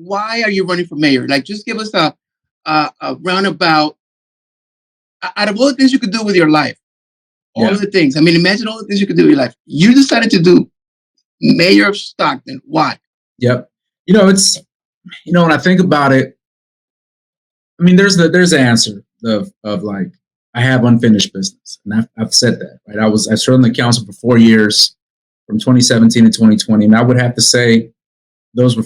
why are you running for mayor? Like, just give us a roundabout out of all the things you could do with your life, all of the things. I mean, imagine all the things you could do with your life. You decided to do mayor of Stockton. Why? Yep. It's, when I think about it, I mean, there's the answer of like, I have unfinished business, and I've said that, right? I served on the council for 4 years, from 2017 to 2020, and I would have to say those were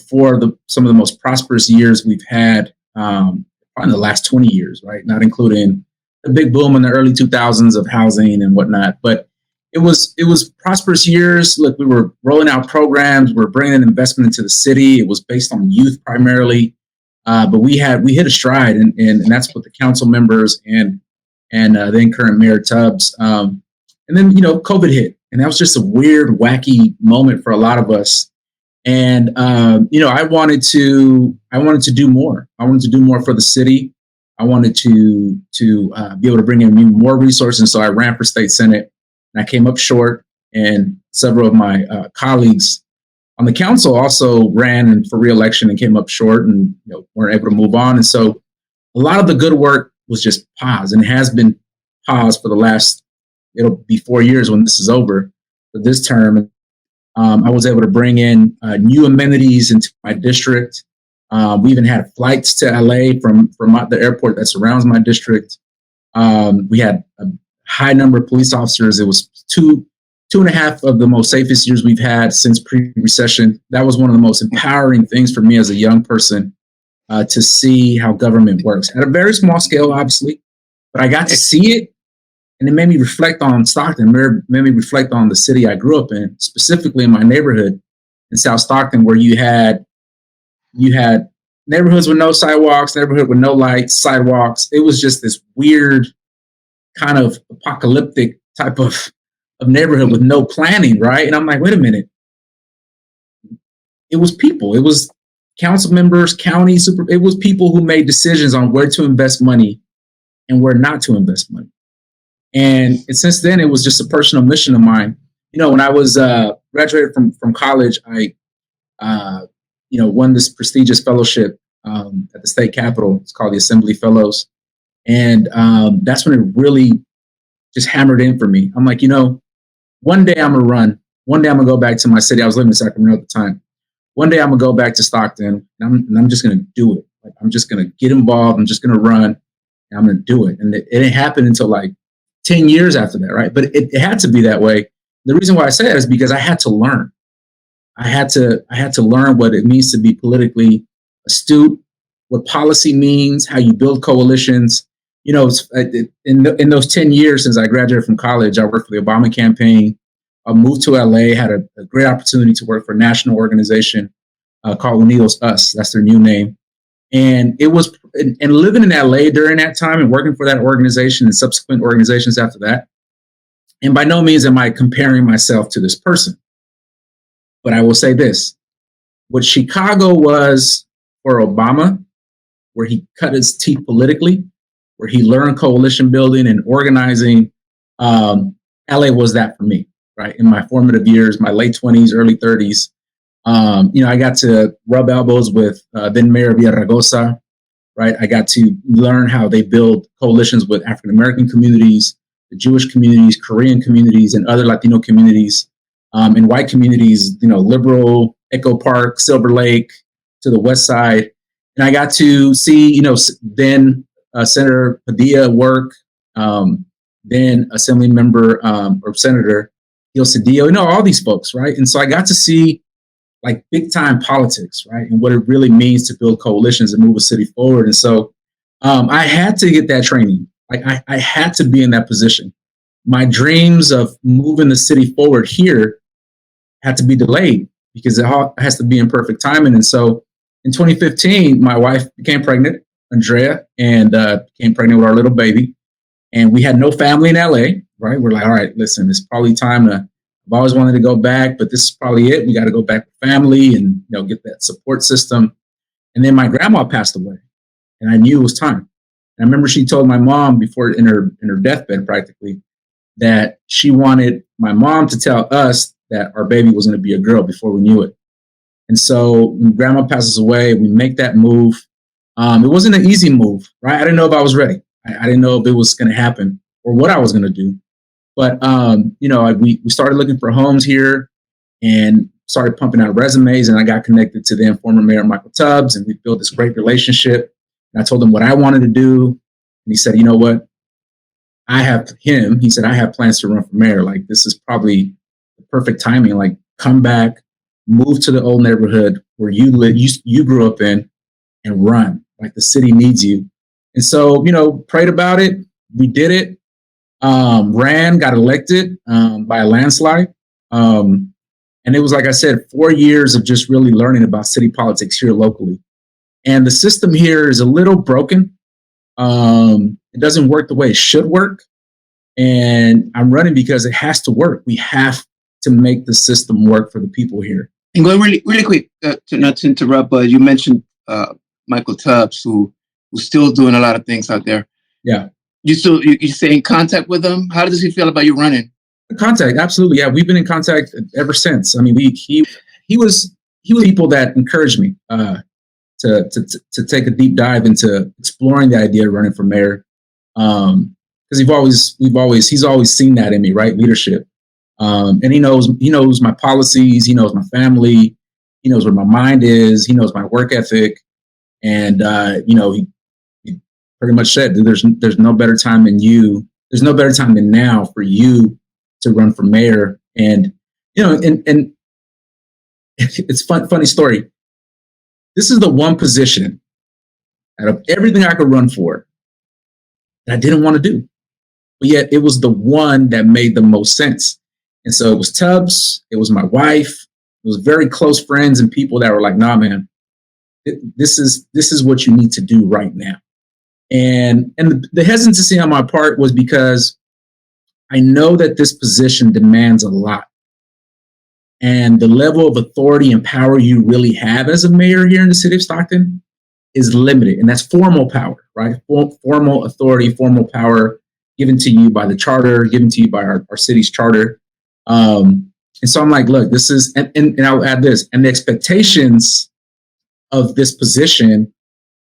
some of the most prosperous years we've had, probably in the last 20 years, right? Not including the big boom in the early 2000s of housing and whatnot, but it was prosperous years. Look, we were rolling out programs, we were bringing in investment into the city. It was based on youth primarily, but we hit a stride, and that's what the council members and then current Mayor Tubbs. And then COVID hit, and that was just a weird, wacky moment for a lot of us. And I wanted to do more. I wanted to do more for the city. I wanted to be able to bring in more resources. And so I ran for state senate, and I came up short. And several of my colleagues on the council also ran for re-election and came up short, and weren't able to move on. And so a lot of the good work was just paused, and has been paused for the last, it'll be 4 years when this is over, for this term. I was able to bring in new amenities into my district. We even had flights to LA from the airport that surrounds my district. We had a high number of police officers. It was two and a half of the most safest years we've had since pre-recession. That was one of the most empowering things for me as a young person, to see how government works at a very small scale, obviously, but I got to see it. And it made me reflect on Stockton, made me reflect on the city I grew up in, specifically in my neighborhood in South Stockton, where you had neighborhoods with no sidewalks, neighborhood with no lights, sidewalks. It was just this weird kind of apocalyptic type of neighborhood with no planning, right? And I'm like, wait a minute. It was people. It was council members, it was people who made decisions on where to invest money and where not to invest money. And since then, it was just a personal mission of mine. When I was graduated from college, I won this prestigious fellowship at the state capitol. It's called the Assembly Fellows. And that's when it really just hammered in for me. I'm like, one day I'm going to run. One day I'm going to go back to my city. I was living in Sacramento at the time. One day I'm going to go back to Stockton, and I'm just going to do it. Like, I'm just going to get involved. I'm just going to run, and I'm going to do it. And it didn't happen until like 10 years after that, right? But it had to be that way. The reason why I say that is because I had to learn. I had to learn what it means to be politically astute, what policy means, how you build coalitions. In those 10 years since I graduated from college, I worked for the Obama campaign. I moved to LA, had a great opportunity to work for a national organization called Unidos Us. That's their new name. And it was, and living in LA during that time and working for that organization and subsequent organizations after that. And by no means am I comparing myself to this person, but I will say this: what Chicago was for Obama, where he cut his teeth politically, where he learned coalition building and organizing, LA was that for me, right? In my formative years, my late 20s, early 30s. I got to rub elbows with then Mayor Villaraigosa, right? I got to learn how they build coalitions with African-American communities, the Jewish communities, Korean communities, and other Latino communities, and white communities, Liberal, Echo Park, Silver Lake, to the west side. And I got to see, then Senator Padilla work, then Assembly Member or Senator Gil Cedillo, all these folks, right? And so I got to see like big time politics, right? And what it really means to build coalitions and move a city forward. And so I had to get that training. Like I had to be in that position. My dreams of moving the city forward here had to be delayed because it all has to be in perfect timing. And so in 2015, my wife became pregnant, Andrea, and became pregnant with our little baby. And we had no family in LA, right? We're like, all right, listen, it's probably time to, I've always wanted to go back, but this is probably it. We got to go back with family and get that support system. And then my grandma passed away, and I knew it was time. And I remember she told my mom before in her deathbed practically that she wanted my mom to tell us that our baby was going to be a girl before we knew it. And so when grandma passes away, we make that move. It wasn't an easy move, right? I didn't know if I was ready. I didn't know if it was going to happen or what I was going to do. But, we started looking for homes here and started pumping out resumes. And I got connected to then former Mayor Michael Tubbs, and we built this great relationship. And I told him what I wanted to do. And he said, you know what? He said, I have plans to run for mayor. Like, this is probably the perfect timing. Like, come back, move to the old neighborhood where you live, you grew up in, and run. Like, the city needs you. And so, prayed about it. We did it. Ran, got elected by a landslide. And it was, like I said, 4 years of just really learning about city politics here locally. And the system here is a little broken. It doesn't work the way it should work. And I'm running because it has to work. We have to make the system work for the people here. And going really, really quick, not to interrupt, but you mentioned Michael Tubbs, who's still doing a lot of things out there. Yeah. You stay in contact with him? How does he feel about you running? Contact, absolutely. Yeah, we've been in contact ever since. I mean, he was people that encouraged me to take a deep dive into exploring the idea of running for mayor. Because he's always seen that in me, right? Leadership. And he knows my policies, he knows my family, he knows where my mind is, he knows my work ethic. And he pretty much said, there's no better time than you. There's no better time than now for you to run for mayor. And and it's funny story. This is the one position out of everything I could run for that I didn't want to do, but yet it was the one that made the most sense. And so it was Tubbs, it was my wife, it was very close friends and people that were like, nah, man, this is what you need to do right now. And the hesitancy on my part was because I know that this position demands a lot. And the level of authority and power you really have as a mayor here in the city of Stockton is limited. And that's formal power, right? Formal authority, formal power given to you by the charter, given to you by our city's charter. And so I'm like, look, this is, and I'll add this, and the expectations of this position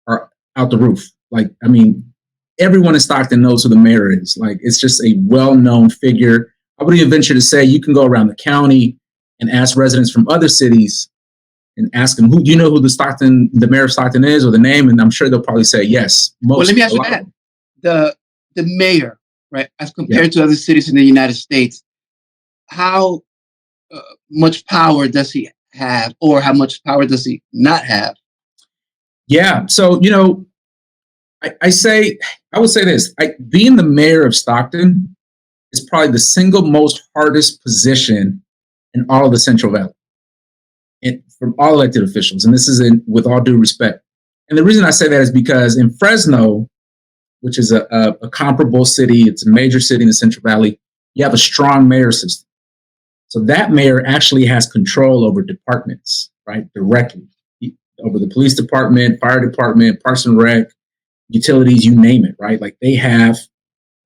are out the roof. Like, I mean, everyone in Stockton knows who the mayor is. Like, it's just a well-known figure. I would even venture to say you can go around the county and ask residents from other cities and ask them, do you know who the mayor of Stockton is, or the name? And I'm sure they'll probably say yes. Well, let me ask you that. The mayor, right, as compared to other cities in the United States, how much power does he have, or how much power does he not have? Yeah. So, I would say this, being the mayor of Stockton is probably the single most hardest position in all of the Central Valley, and from all elected officials. And this is with all due respect. And the reason I say that is because in Fresno, which is a comparable city, it's a major city in the Central Valley, you have a strong mayor system. So that mayor actually has control over departments, right? Directly over the police department, fire department, Parks and Rec, utilities, you name it, right? Like they have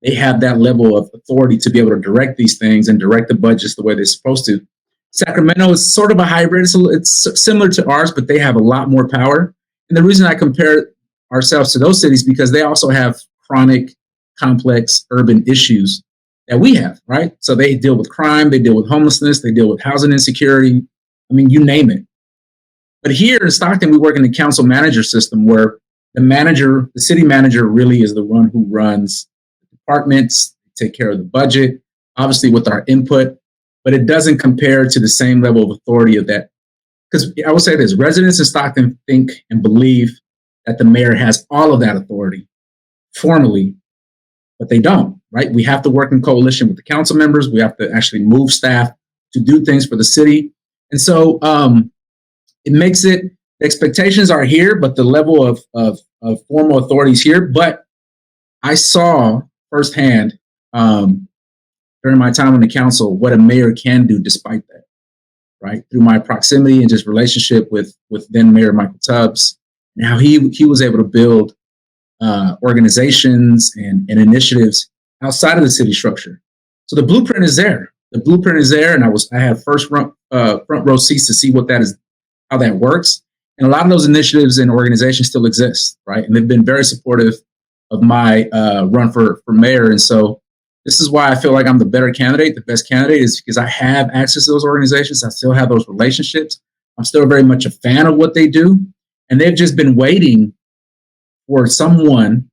that level of authority to be able to direct these things and direct the budgets the way they're supposed to. Sacramento is sort of a hybrid. It's similar to ours, but they have a lot more power. And the reason I compare ourselves to those cities because they also have chronic, complex urban issues that we have, right? So they deal with crime, they deal with homelessness, they deal with housing insecurity. I mean, you name it. But here in Stockton, we work in the council manager system where the city manager really is the one who runs the departments, take care of the budget, obviously with our input, but it doesn't compare to the same level of authority of that. Because I will say this, residents in Stockton think and believe that the mayor has all of that authority formally, but they don't, right? We have to work in coalition with the council members. We have to actually move staff to do things for the city. And so it makes it, the expectations are here, but the level of formal authority is here. But I saw firsthand during my time on the council what a mayor can do despite that, right? Through my proximity and just relationship with then Mayor Michael Tubbs, and how he was able to build organizations and initiatives outside of the city structure. So the blueprint is there. The blueprint is there, and I had front row seats to see what that is, how that works. And a lot of those initiatives and organizations still exist, right? And they've been very supportive of my run for mayor. And so this is why I feel like I'm the better candidate. The best candidate is because I have access to those organizations. I still have those relationships. I'm still very much a fan of what they do. And they've just been waiting for someone,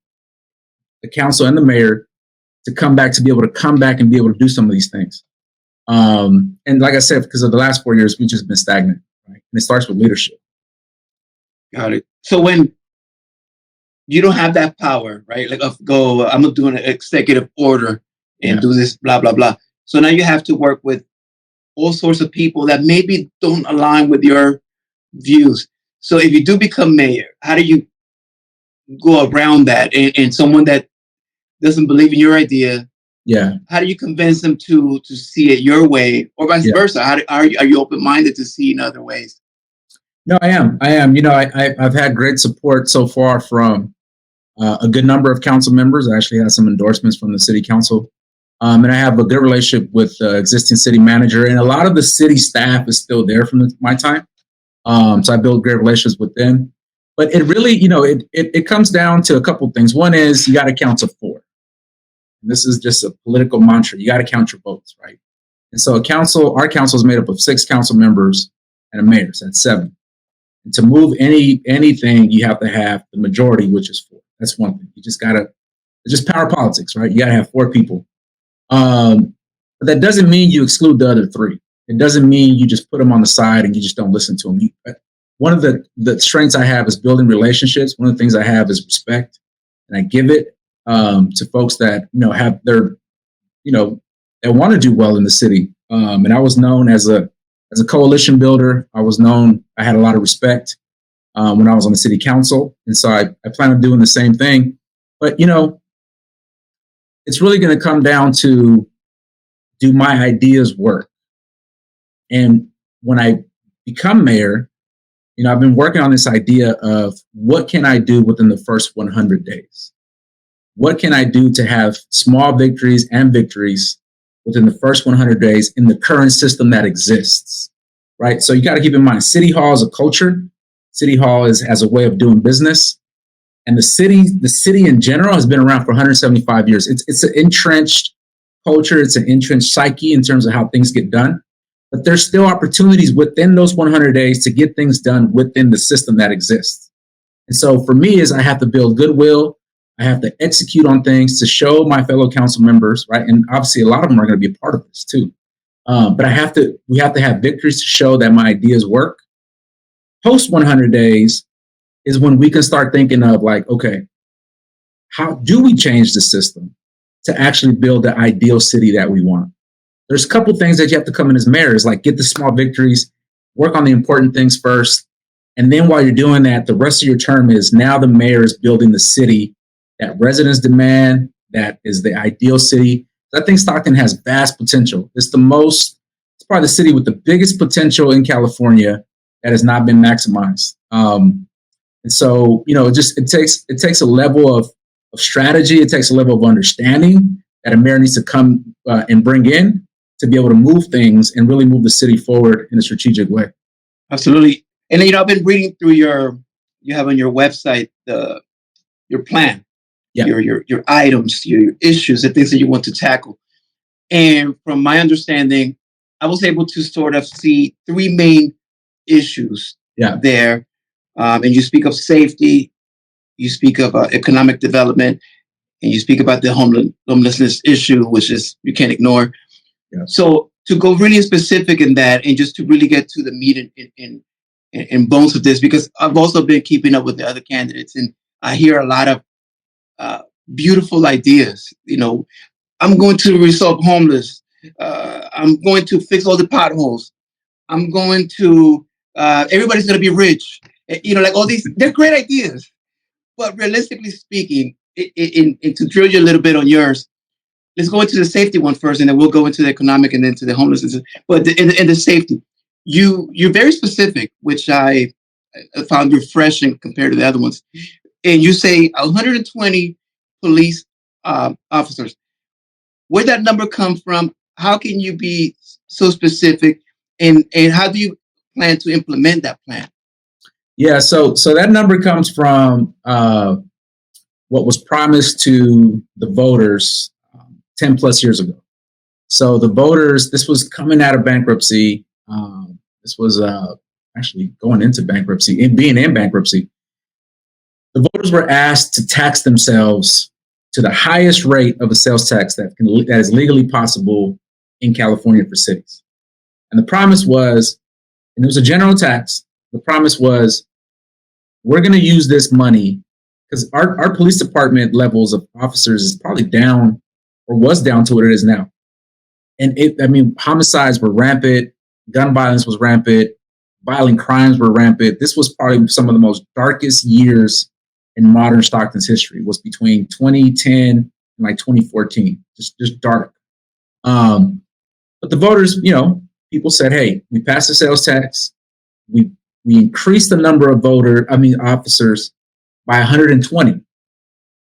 the council and the mayor, to come back, to be able to come back and be able to do some of these things. And like I said, because of the last 4 years, we've just been stagnant, right? And it starts with leadership. Got it. So when you don't have that power, right? Like, I'm gonna do an executive order and do this, blah, blah, blah. So now you have to work with all sorts of people that maybe don't align with your views. So if you do become mayor, how do you go around that? And someone that doesn't believe in your idea, how do you convince them to see it your way, or vice versa? Are you open-minded to see in other ways? No, I am. I've had great support so far from a good number of council members. I actually had some endorsements from the city council. And I have a good relationship with the existing city manager, and a lot of the city staff is still there from my time. So I build great relations with them. But it really, it comes down to a couple of things. One is you got to count to 4. And this is just a political mantra. You got to count your votes, right? And so our council is made up of 6 council members and a mayor. So that's 7. And to move anything, you have to have the majority, which is 4. That's one thing. You just gotta. It's just power politics, right? You gotta have 4 people. But that doesn't mean you exclude the other 3. It doesn't mean you just put them on the side and you just don't listen to them. One of the strengths I have is building relationships. One of the things I have is respect, and I give it to folks that have their that want to do well in the city. And I was known as a coalition builder. I had a lot of respect when I was on the city council. And so I plan on doing the same thing. But, it's really going to come down to, do my ideas work? And when I become mayor, I've been working on this idea of what can I do within the first 100 days? What can I do to have small victories and victories within the first 100 days in the current system that exists, right? So you got to keep in mind, City Hall is a culture. City Hall has a way of doing business. And the city in general has been around for 175 years. It's an entrenched culture. It's an entrenched psyche in terms of how things get done. But there's still opportunities within those 100 days to get things done within the system that exists. And so for me, I have to build goodwill. I have to execute on things to show my fellow council members, right? And obviously a lot of them are going to be a part of this too. But we have to have victories to show that my ideas work. Post 100 days is when we can start thinking of like, okay, how do we change the system to actually build the ideal city that we want? There's a couple things that you have to come in as mayor, is like get the small victories, work on the important things first. And then while you're doing that, the rest of your term is now the mayor is building the city that residents demand, that is the ideal city. I think Stockton has vast potential. It's probably the city with the biggest potential in California that has not been maximized. And so, it takes a level of strategy. It takes a level of understanding that a mayor needs to come and bring in to be able to move things and really move the city forward in a strategic way. Absolutely. And I've been reading through you have on your website your plan, your items, your issues, the things that you want to tackle. And from my understanding, I was able to sort of see 3 main issues there. And you speak of safety, you speak of economic development, and you speak about the homelessness issue, which is you can't ignore. Yeah. So to go really specific in that, and just to really get to the meat and bones of this, because I've also been keeping up with the other candidates, and I hear a lot of beautiful ideas. I'm going to resolve homeless. I'm going to fix all the potholes. I'm going to everybody's going to be rich. Like all these, they're great ideas. But realistically speaking, to drill you a little bit on yours, let's go into the safety one first, and then we'll go into the economic and then to the homelessness. But in the safety, you're very specific, which I found refreshing compared to the other ones. And you say 120 police officers. Where'd that number come from? How can you be so specific? And how do you plan to implement that plan? Yeah, so that number comes from what was promised to the voters 10 plus years ago. So the voters, this was coming out of bankruptcy. This was actually going into bankruptcy and being in bankruptcy. The voters were asked to tax themselves to the highest rate of a sales tax that is legally possible in California for cities. And the promise was, and it was a general tax, the promise was, we're going to use this money because our police department levels of officers is probably down or was down to what it is now. And homicides were rampant, gun violence was rampant, violent crimes were rampant. This was probably some of the most darkest years in modern Stockton's history, was between 2010 and like 2014, just dark. But the voters, people said, hey, we passed the sales tax. We increased the number of officers by 120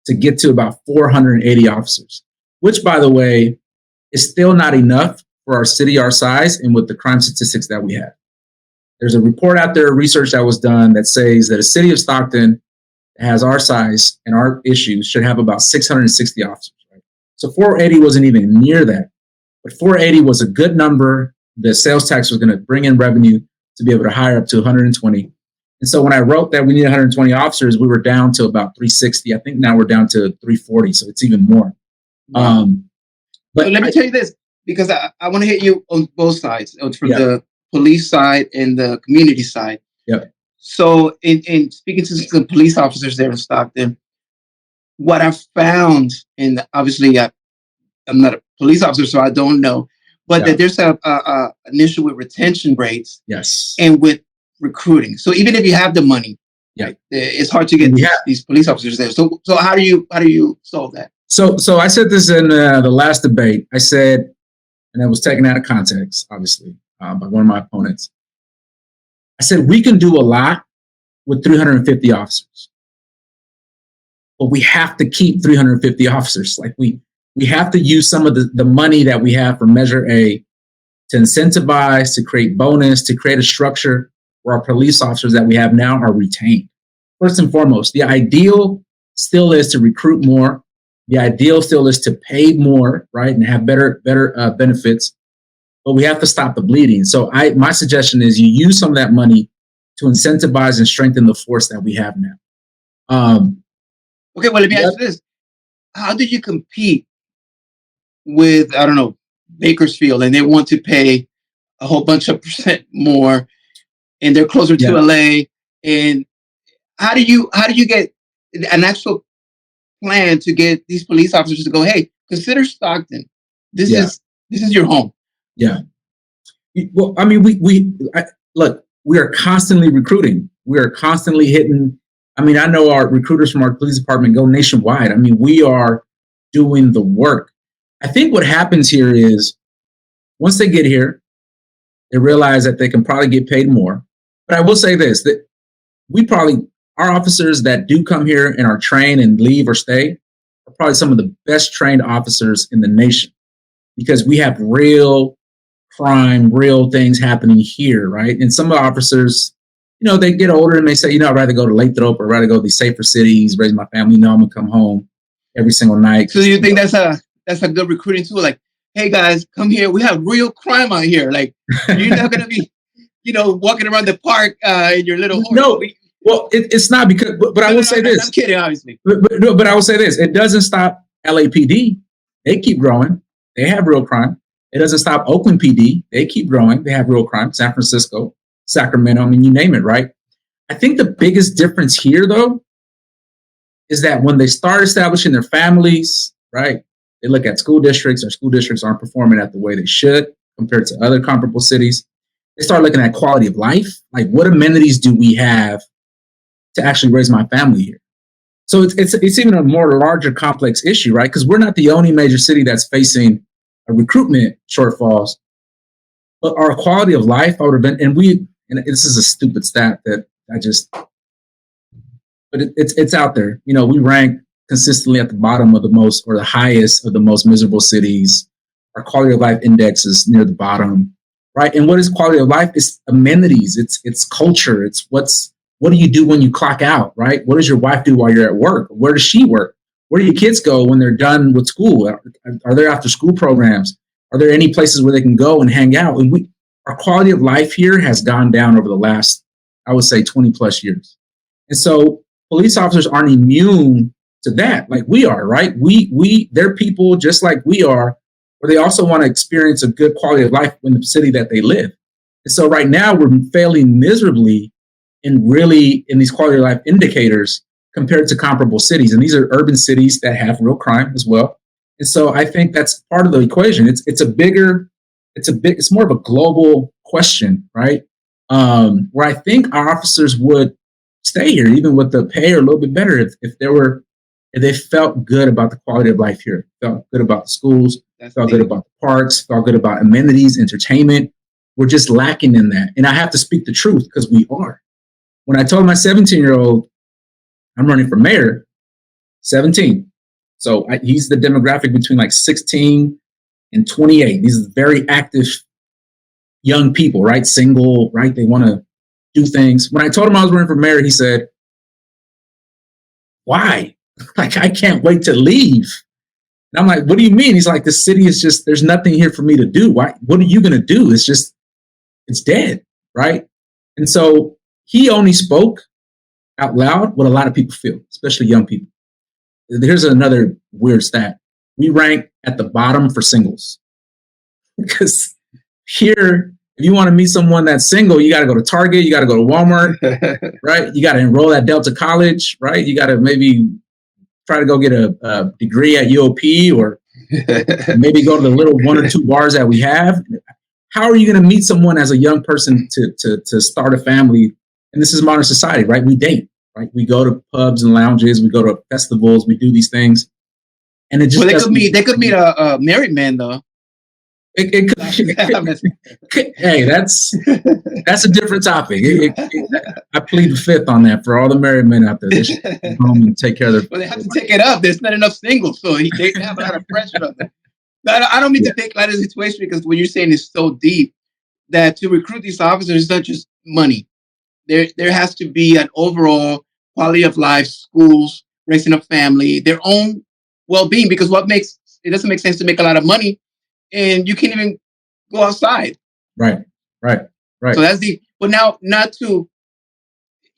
to get to about 480 officers, which, by the way, is still not enough for our city our size and with the crime statistics that we have. There's a report out there, research that was done that says that a city of Stockton that has our size and our issues should have about 660 officers. Right? So 480 wasn't even near that, but 480 was a good number. The sales tax was going to bring in revenue to be able to hire up to 120. And so when I wrote that we need 120 officers, we were down to about 360. I think now we're down to 340, so it's even more. But let me tell you this, because I want to hit you on both sides, from the police side and the community side. Yep. So in speaking to some police officers there in Stockton, what I found, and obviously I'm not a police officer, so I don't know, but that there's an issue with retention rates, yes, and with recruiting. So even if you have the money, it's hard to get these police officers there. So how do you solve that? So I said this in the last debate. I said, and it was taken out of context, obviously, by one of my opponents. I said, we can do a lot with 350 officers, but we have to keep 350 officers. Like we have to use some of the money that we have for Measure A to incentivize, to create bonus, to create a structure where our police officers that we have now are retained. First and foremost, the ideal still is to recruit more. The ideal still is to pay more, right, and have better benefits. But we have to stop the bleeding. So my suggestion is you use some of that money to incentivize and strengthen the force that we have now. Okay, well, let me ask you this. How do you compete with, I don't know, Bakersfield, and they want to pay a whole bunch of percent more, and they're closer to LA? And how do you get an actual plan to get these police officers to go, hey, consider Stockton. This is your home. Yeah. Well, I mean, we are constantly recruiting. We are constantly hitting. I mean, I know our recruiters from our police department go nationwide. I mean, we are doing the work. I think what happens here is once they get here, they realize that they can probably get paid more. But I will say this, that our officers that do come here and are trained and leave or stay are probably some of the best trained officers in the nation, because we have real crime, real things happening here, right? And some of the officers, they get older and they say, I'd rather go to Lathrop or I'd rather go to these safer cities, raise my family, I'm going to come home every single night. So you think that's a good recruiting tool? Like, hey guys, come here. We have real crime out here. Like, you're not going to be, walking around the park in your little horse. No. Well, it's not because, but I will say this. I'm kidding, obviously. But I will say this. It doesn't stop LAPD. They keep growing. They have real crime. It doesn't stop Oakland PD. They keep growing. They have real crime. San Francisco, Sacramento, I mean, you name it, right? I think the biggest difference here, though, is that when they start establishing their families, right, they look at school districts. Our school districts aren't performing at the way they should compared to other comparable cities. They start looking at quality of life. Like, what amenities do we have to actually raise my family here? So it's even a more larger complex issue, right? Because we're not the only major city that's facing a recruitment shortfalls, but our quality of life, and this is a stupid stat that but it's out there. We rank consistently at the bottom of the most, or the highest of the most miserable cities. Our quality of life index is near the bottom. right? And what is quality of life? It's amenities. It's culture. It's what do you do when you clock out, right? What does your wife do while you're at work? Where does she work? Where do your kids go when they're done with school? Are there after school programs? Are there any places where they can go and hang out? And our quality of life here has gone down over the last, I would say, 20 plus years. And so police officers aren't immune to that like we are, right? They're people just like we are, where they also want to experience a good quality of life in the city that they live. And so right now we're failing miserably in these quality of life indicators compared to comparable cities. And these are urban cities that have real crime as well. And so I think that's part of the equation. It's more of a global question, right? Where I think our officers would stay here, even with the pay or a little bit better, if they felt good about the quality of life here, felt good about the schools, felt good about the parks, felt good about amenities, entertainment. We're just lacking in that. And I have to speak the truth because we are. When I told my 17-year-old I'm running for mayor, 17. So he's the demographic between like 16 and 28. These are very active young people, right? Single, right? They want to do things. When I told him I was running for mayor, he said, why? Like, I can't wait to leave. And I'm like, what do you mean? He's like, the city is just, there's nothing here for me to do. Why? What are you going to do? It's dead, right? And so he only spoke out loud what a lot of people feel, especially young people. Here's another weird stat. We rank at the bottom for singles. Because here, if you want to meet someone that's single, you got to go to Target, you got to go to Walmart, right? You got to enroll at Delta College, right? You got to maybe try to go get a degree at UOP, or maybe go to the little 1 or 2 bars that we have. How are you going to meet someone as a young person to start a family? And this is modern society, right? We date, right? We go to pubs and lounges, we go to festivals, we do these things. And it just they could meet a married man though. Hey, that's a different topic. I plead the fifth on that for all the married men out there. They should come home and take care of their. Well, they have to take it up. There's not enough singles, so they have a lot of pressure on them. But I don't mean to take light of the situation, because what you're saying is so deep that to recruit these officers is not just money. There has to be an overall quality of life, schools, raising a family, their own well-being. Because it doesn't make sense to make a lot of money and you can't even go outside. Right. So that's but now not to,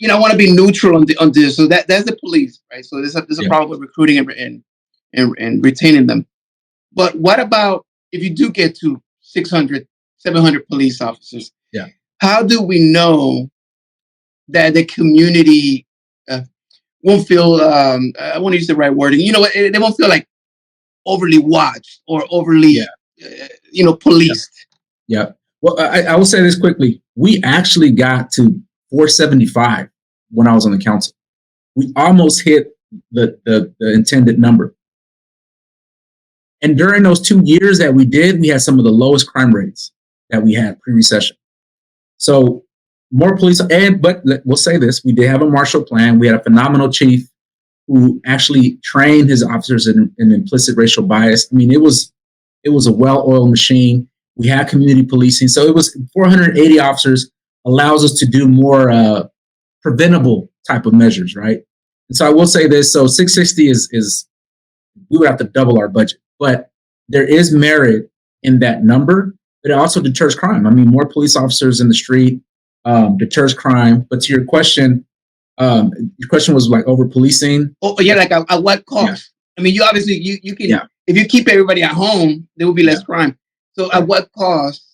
I want to be neutral on this. So that's the police, right? So there's a problem with recruiting and retaining them. But what about if you do get to 600, 700 police officers? Yeah. How do we know that the community won't feel, I want to use the right wording, they won't feel like overly watched or overly, policed? Yeah. Well, I will say this quickly. We actually got to 475 when I was on the council. We almost hit the intended number. And during those 2 years that we did, we had some of the lowest crime rates that we had pre-recession. So more police, but we'll say this, we did have a Marshall Plan. We had a phenomenal chief who actually trained his officers in implicit racial bias. I mean, it was a well-oiled machine. We had community policing. So it was 480 officers allows us to do more preventable type of measures, right? And so I will say this, so 660 is we would have to double our budget, but there is merit in that number, but it also deters crime. I mean, more police officers in the street deters crime. But to your question was like over policing. Oh yeah, like at what cost? Yeah. I mean, you obviously you can if you keep everybody at home, there will be less crime. So at what cost?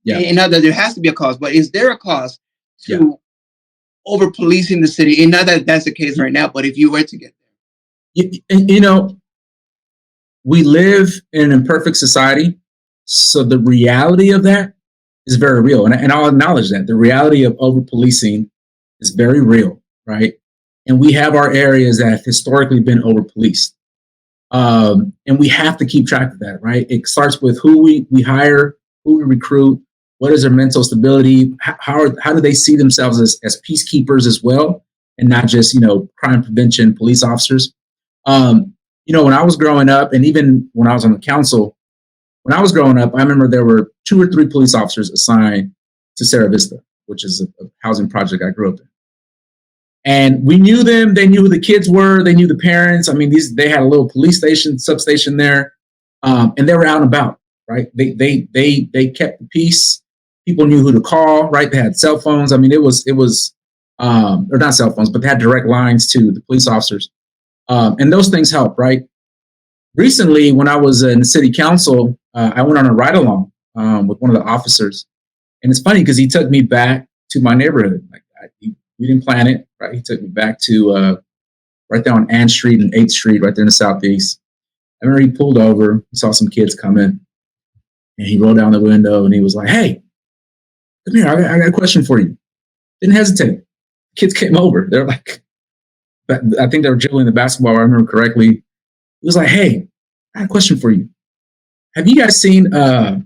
Yeah. And not that there has to be a cost, but is there a cost to over policing the city? And not that that's the case right now, but if you were to get there, we live in an imperfect society, so the reality of that is very real, and I'll acknowledge that the reality of over policing is very real, right? And we have our areas that have historically been over policed. And we have to keep track of that, right? It starts with who we hire, who we recruit, what is their mental stability, how do they see themselves as peacekeepers as well, and not just, crime prevention police officers. When I was growing up, and even when I was on the council, When I was growing up, I remember there were 2 or 3 police officers assigned to Sierra Vista, which is a housing project I grew up in. And we knew them. They knew who the kids were. They knew the parents. I mean, they had a little police station, substation there, and they were out and about, right? They kept the peace. People knew who to call, right? They had cell phones. I mean, it was or not cell phones, but they had direct lines to the police officers, and those things help, right? Recently, when I was in the city council, I went on a ride along with one of the officers, and it's funny because he took me back to my neighborhood. Like we didn't plan it, right? He took me back to right there on Ann Street and 8th Street, right there in the southeast. I remember he pulled over, he saw some kids coming, and he rolled down the window and he was like, "Hey, come here, I got a question for you." Didn't hesitate. Kids came over. They're like, I think they were dribbling the basketball, if I remember correctly. He was like, "Hey, I got a question for you. Have you guys seen, I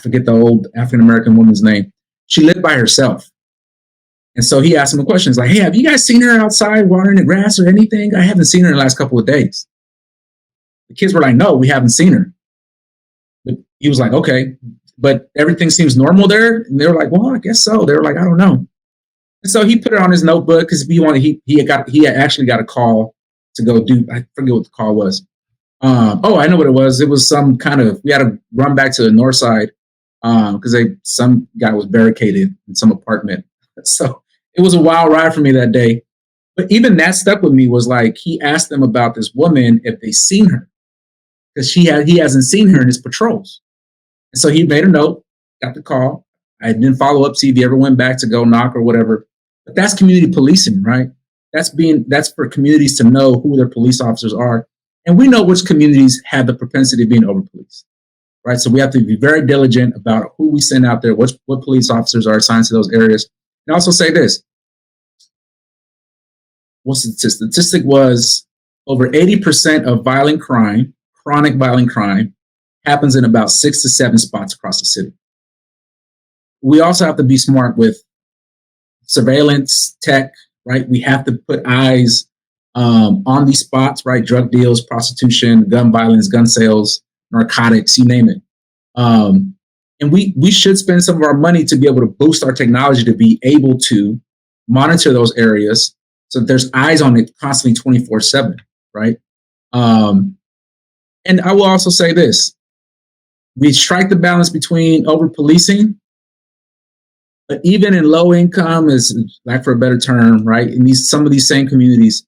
forget the old African-American woman's name. She lived by herself." And so he asked him a question. He's like, "Hey, have you guys seen her outside watering the grass or anything? I haven't seen her in the last couple of days." The kids were like, "No, we haven't seen her." But he was like, "Okay, but everything seems normal there." And they were like, "Well, I guess so." They were like, "I don't know." And so he put it on his notebook because he actually got a call to go do, I forget what the call was. I know what it was. It was some kind of, we had to run back to the north side because some guy was barricaded in some apartment. So it was a wild ride for me that day. But even that stuck with me, was like, he asked them about this woman if they seen her, because he hasn't seen her in his patrols. And so he made a note, got the call. I didn't follow up, see if he ever went back to go knock or whatever. But that's community policing, right? That's for communities to know who their police officers are. And we know which communities have the propensity of being over-policed, right? So we have to be very diligent about who we send out there, what police officers are assigned to those areas. And also say this. What's the statistic? The statistic was over 80% of violent crime, chronic violent crime, happens in about 6 to 7 spots across the city. We also have to be smart with surveillance tech, right? We have to put eyes on these spots, right? Drug deals, prostitution, gun violence, gun sales, narcotics, you name it. And we should spend some of our money to be able to boost our technology to be able to monitor those areas so that there's eyes on it constantly 24/7, right? And I will also say this. We strike the balance between over-policing, but even in low income, is like, for a better term, right? In some of these same communities,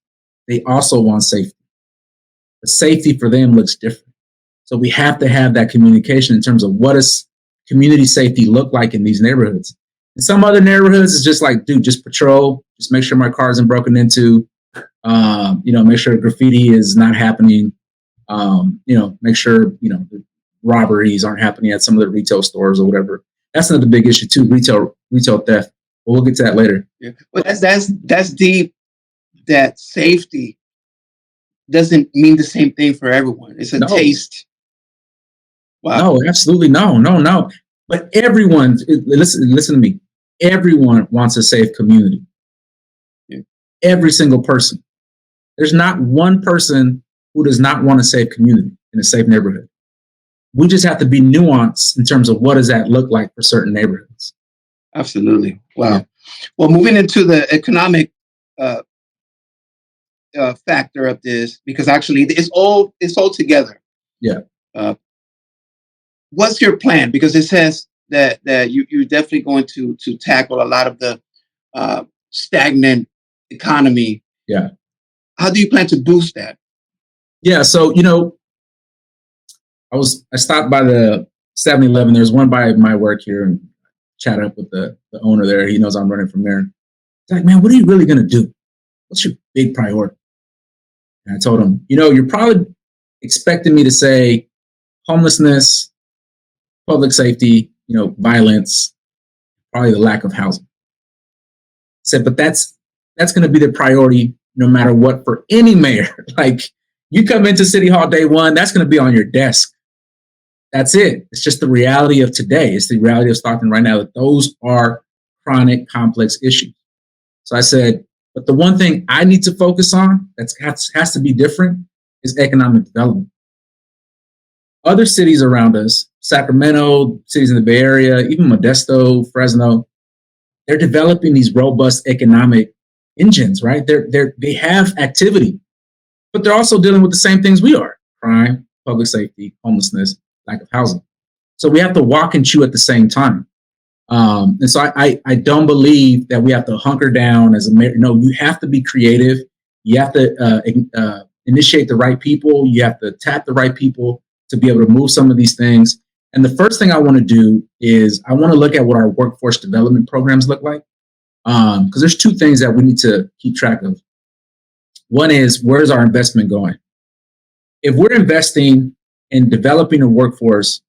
they also want safety. The safety for them looks different. So we have to have that communication in terms of what does community safety look like in these neighborhoods. In some other neighborhoods, it's just like, dude, just patrol, just make sure my car isn't broken into, make sure graffiti is not happening, make sure, the robberies aren't happening at some of the retail stores or whatever. That's another big issue too, retail theft. But we'll get to that later. Yeah. Well, that's deep. That safety doesn't mean the same thing for everyone. It's a taste. Wow. No, absolutely no. But everyone, listen to me. Everyone wants a safe community. Yeah. Every single person. There's not one person who does not want a safe community in a safe neighborhood. We just have to be nuanced in terms of what does that look like for certain neighborhoods. Absolutely. Wow. Yeah. Well, moving into the economic factor of this, because actually it's all together. Yeah. What's your plan? Because it says that you're definitely going to tackle a lot of the stagnant economy. Yeah. How do you plan to boost that? Yeah. So, I stopped by the 7-Eleven. There's one by my work here, and chatted up with the owner there. He knows I'm running from there. He's like, "Man, what are you really going to do? What's your big priority?" And I told him, you're probably expecting me to say homelessness, public safety, violence, probably the lack of housing. I said, but that's going to be the priority no matter what for any mayor. Like, you come into City Hall day one, that's going to be on your desk. That's it. It's just the reality of today. It's the reality of Stockton right now, that those are chronic, complex issues. So I said, but the one thing I need to focus on that has to be different is economic development. Other cities around us Sacramento, cities in the Bay Area, even Modesto, Fresno, they're developing these robust economic engines, right? They have activity, but they're also dealing with the same things we are: crime, public safety, homelessness, lack of housing. So we have to walk and chew at the same time. And so I don't believe that we have to hunker down as a mayor. No, you have to be creative. You have to initiate the right people. You have to tap the right people to be able to move some of these things. And the first thing I want to do is I want to look at what our workforce development programs look like. Because there's two things that we need to keep track of. One is, where's our investment going? If we're investing in developing a workforce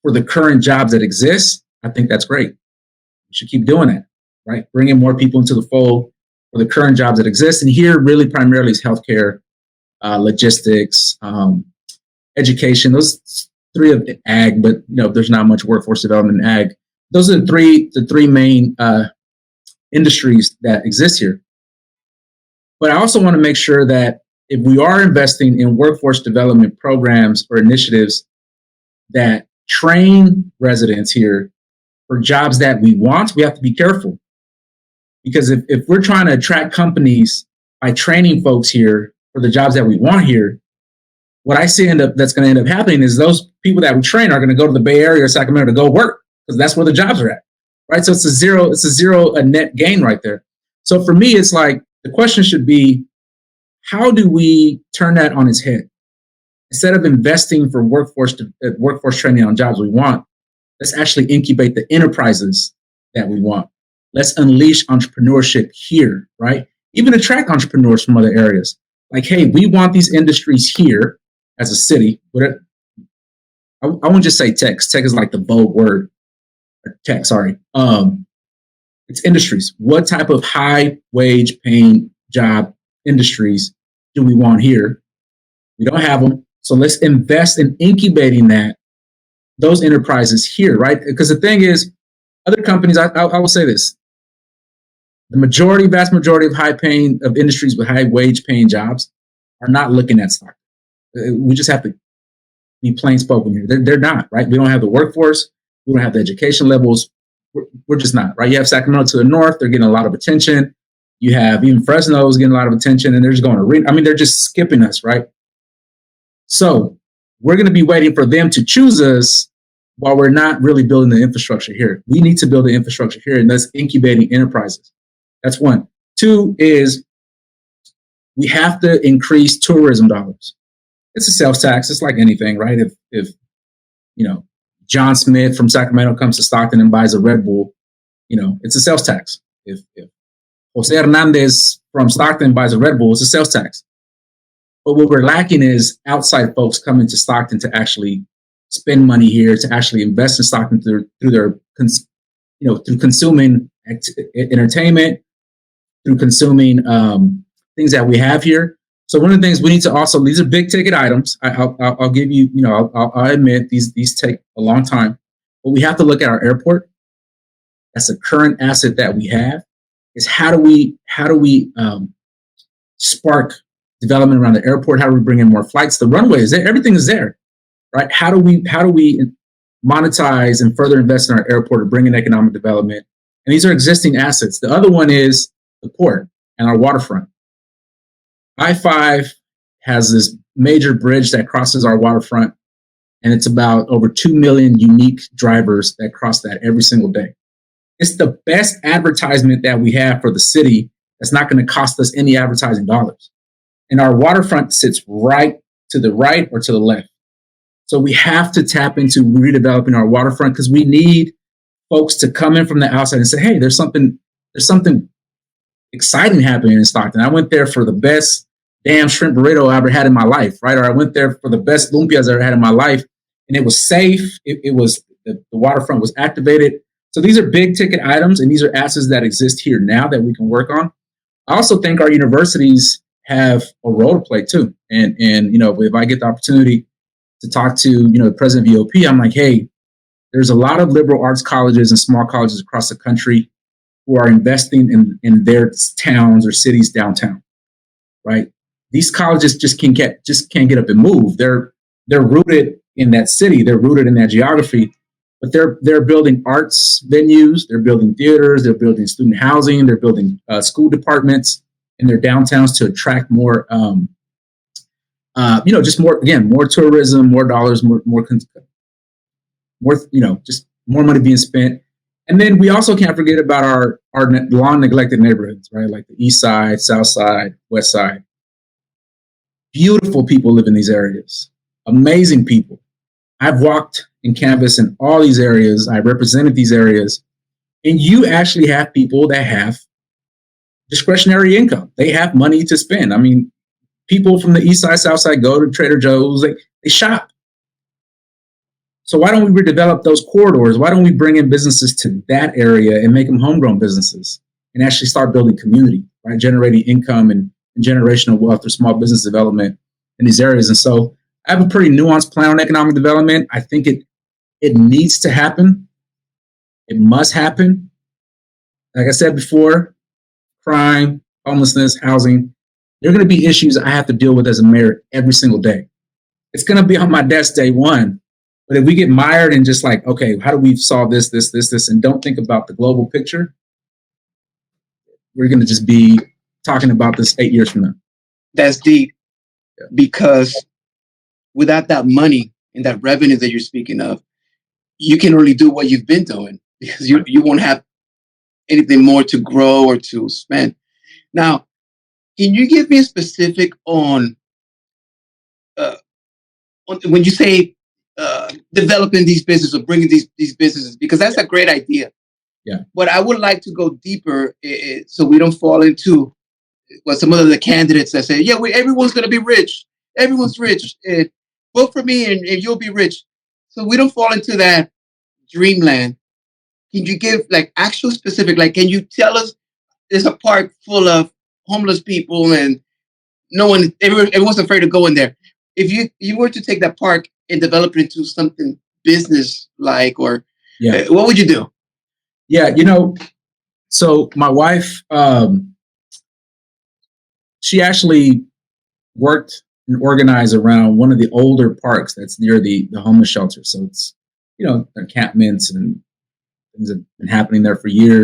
for the current jobs that exist, I think that's great. We should keep doing that, right? Bringing more people into the fold for the current jobs that exist. And here really primarily is healthcare, logistics, education. Those three of ag, but there's not much workforce development in ag. Those are the three main industries that exist here. But I also want to make sure that if we are investing in workforce development programs or initiatives that train residents here for jobs that we want, we have to be careful. Because if we're trying to attract companies by training folks here for the jobs that we want here, what I see that's going to end up happening is those people that we train are going to go to the Bay Area or Sacramento to go work, because that's where the jobs are at, right? So it's a net gain right there. So for me, it's like the question should be, how do we turn that on its head? Instead of investing for workforce training on jobs we want, let's actually incubate the enterprises that we want. Let's unleash entrepreneurship here, right? Even attract entrepreneurs from other areas. Like, hey, we want these industries here as a city. I won't just say tech. Tech is like the vogue word. Tech, sorry. It's industries. What type of high wage paying job industries do we want here? We don't have them. So let's invest in incubating those enterprises here, right? Because the thing is, other companies, I will say this, the vast majority of of industries with high wage paying jobs are not looking at Stockton. We just have to be plain spoken here. They're not, right? We don't have the workforce. We don't have the education levels. We're just not, right? You have Sacramento to the north. They're getting a lot of attention. You have even Fresno's getting a lot of attention, and they're just they're just skipping us, right? So we're going to be waiting for them to choose us while we're not really building the infrastructure here. We need to build the infrastructure here, and that's incubating enterprises. That's one. Two is we have to increase tourism dollars. It's a sales tax. It's like anything, right? If John Smith from Sacramento comes to Stockton and buys a Red Bull, it's a sales tax. If Jose Hernandez from Stockton buys a Red Bull, it's a sales tax. But what we're lacking is outside folks coming to Stockton to actually spend money here, to actually invest in Stockton through consuming entertainment, through consuming things that we have here. So one of the things we need to also, these are big ticket items. I'll give you, I'll admit these take a long time, but we have to look at our airport. That's a current asset that we have. Is how do we spark development around the airport? How do we bring in more flights? The runway is there. Everything is there, right? How do we monetize and further invest in our airport to bring in economic development? And these are existing assets. The other one is the port and our waterfront. I-5 has this major bridge that crosses our waterfront, and it's about over 2 million unique drivers that cross that every single day. It's the best advertisement that we have for the city that's not going to cost us any advertising dollars. And our waterfront sits right to the right or to the left. So we have to tap into redeveloping our waterfront, because we need folks to come in from the outside and say, hey, there's something exciting happening in Stockton. I went there for the best damn shrimp burrito I ever had in my life, right? Or I went there for the best lumpias I ever had in my life, and it was safe. It was the waterfront was activated. So these are big ticket items, and these are assets that exist here now that we can work on. I also think our universities have a role to play too. And if I get the opportunity to talk to the president of EOP, I'm like, hey, there's a lot of liberal arts colleges and small colleges across the country who are investing in their towns or cities downtown, right? These colleges just can't get up and move. They're rooted in that city. They're rooted in that geography, but they're building arts venues, they're building theaters, they're building student housing, they're building school departments in their downtowns to attract more, just more tourism, more dollars, more, just more money being spent. And then we also can't forget about our long neglected neighborhoods, right? Like the East Side, South Side, West Side. Beautiful people live in these areas. Amazing people. I've walked and canvassed in all these areas. I represented these areas. And you actually have people that have discretionary income. They have money to spend. I mean, people from the East Side, South Side go to Trader Joe's. They shop. So why don't we redevelop those corridors? Why don't we bring in businesses to that area and make them homegrown businesses and actually start building community, right? Generating income and generational wealth through small business development in these areas. And so I have a pretty nuanced plan on economic development. I think it needs to happen. It must happen. Like I said before, crime, homelessness, housing, they're going to be issues I have to deal with as a mayor every single day. It's going to be on my desk day one. But if we get mired in just like, okay, how do we solve this, and don't think about the global picture, we're going to just be talking about this 8 years from now. That's deep, because without that money and that revenue that you're speaking of, you can only do what you've been doing, because you won't have anything more to grow or to spend. Now, can you give me a specific on when you say developing these businesses or bringing these businesses, because that's a great idea. Yeah. But I would like to go deeper so we don't fall into what some of the candidates that say, yeah, everyone's going to be rich. Everyone's rich. Vote for me and you'll be rich. So we don't fall into that dreamland. Can you give like actual specific, like, can you tell us there's a park full of homeless people and everyone's afraid to go in there. If you were to take that park and develop it into something business like, or what would you do? Yeah, so my wife, she actually worked and organized around one of the older parks that's near the homeless shelter. So it's, encampments and things have been happening there for years.